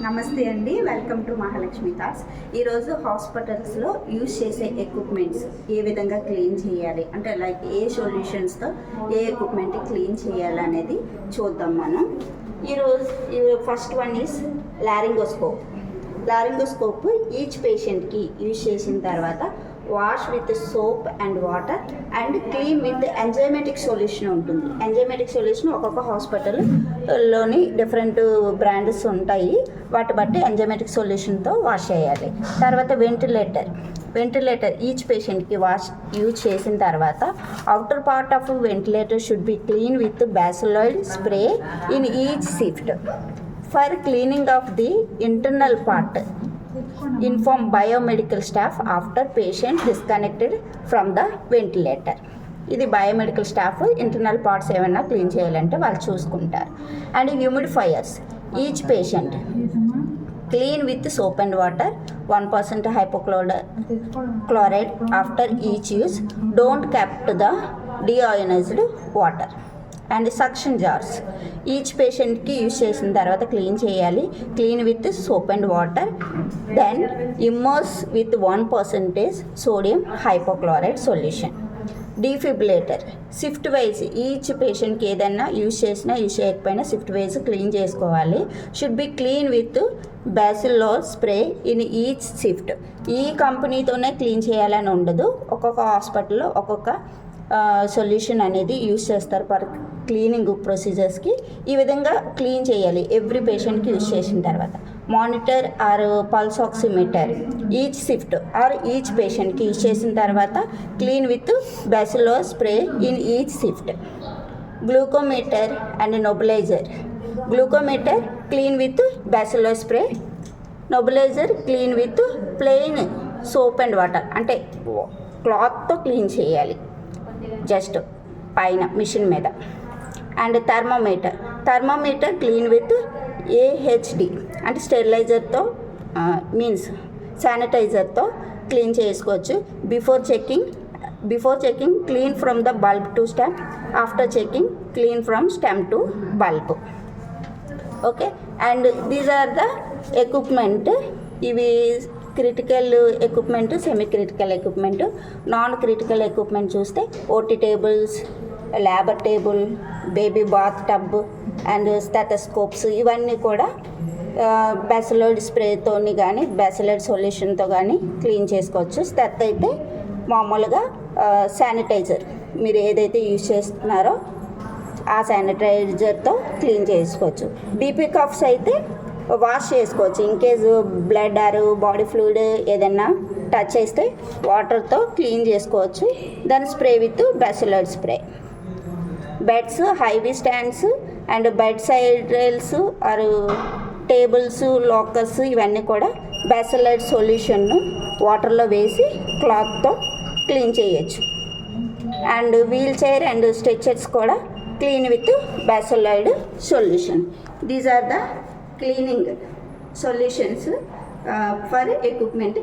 నమస్తే అండి, welcome to Mahalakshmi thoughts. ఈరోజు హాస్పిటల్స్లో యూజ్ చేసే ఎక్విప్మెంట్స్ ఏ విధంగా క్లీన్ చేయాలి అంటే లైక్ ఏ సొల్యూషన్స్తో ఏ ఎక్విప్మెంట్ క్లీన్ చేయాలి అనేది చూద్దాం మనం. ఈరోజు first one is laryngoscope. Laryngoscope each పేషెంట్కి యూజ్ చేసిన తర్వాత wash with soap and water and clean with enzymatic solution ఉంటుంది. ఎంజైమాటిక్ సొల్యూషన్ ఒక్కొక్క హాస్పిటల్లోని డిఫరెంట్ బ్రాండ్స్ ఉంటాయి, వాటి బట్టి ఎంజైమాటిక్ సొల్యూషన్తో వాష్ చేయాలి. తర్వాత వెంటిలేటర్ ఈచ్ పేషెంట్కి యూజ్ చేసిన తర్వాత outer part of ventilator should be clean with bacillocid spray in each shift. For cleaning of the internal part inform biomedical staff after patient disconnected from the ventilator. ఇది biomedical staff internal parts ఏమైనా clean చేయాలంటే వాళ్ళు చూసుకుంటారు. And humidifiers each patient clean with soap and water 1% hypochlorite after each use. Don't kept the deionized water. And suction jars each పేషెంట్కి use చేసిన తర్వాత clean చేయాలి. Clean with soap and water, then immerse with 1% sodium hypochloride solution. Defibrillator shift wise each పేషెంట్కి ఏదైనా use చేసినా use చేయకపోయినా shift wise clean చేసుకోవాలి. Should be clean with bacillol spray in each shift. ఈ కంపెనీతోనే క్లీన్ చేయాలని ఉండదు, ఒక్కొక్క హాస్పిటల్లో ఒక్కొక్క సొల్యూషన్ అనేది యూజ్ చేస్తారు పర్ క్లీనింగ్ ప్రొసీజర్స్కి. ఈ విధంగా క్లీన్ చేయాలి ఎవ్రీ పేషెంట్కి యూజ్ చేసిన తర్వాత. Monitor or pulse oximeter each shift or each పేషెంట్కి యూజ్ చేసిన తర్వాత clean with bacillol spray in each shift. Glucometer and nebuliser. Glucometer clean with bacillol spray, nebuliser clean with plain soap and water, అంటే క్లాత్తో clean చేయాలి just పైన machine మీద. And thermometer clean with AHD అంటే స్టెరిలైజర్తో means శానిటైజర్తో clean చేసుకోవచ్చు. Before checking clean from the bulb to stem, after checking clean from stem to bulb. Okay, and these are the equipment. ఇవి critical equipment, semi critical equipment. Non critical equipment చూస్తే OT tables, labour table, baby bath tub and stethoscopes ఇవన్నీ కూడా బ్యాసిలాయిడ్ స్ప్రేతోని కానీ బ్యాసిలాయిడ్ సొల్యూషన్తో కానీ clean చేసుకోవచ్చు. స్టెత్ అయితే మామూలుగా sanitiser మీరు ఏదైతే యూజ్ చేస్తున్నారో ఆ శానిటైజర్తో క్లీన్ చేసుకోవచ్చు. బీపీ కఫ్స్ అయితే వాష్ చేసుకోవచ్చు. In case blood or body fluid ఏదైనా టచ్ చేస్తే వాటర్తో క్లీన్ చేసుకోవచ్చు. దాని spray with bacillocid spray. Beds, IV stands and bed side rails or tables, lockers ఇవన్నీ కూడా బ్యాసిలాయిడ్ సొల్యూషన్ వాటర్లో వేసి క్లాత్తో క్లీన్ చేయొచ్చు. And wheel chair and stretchers కూడా clean with bacillocid solution. These are the cleaning solutions for equipment.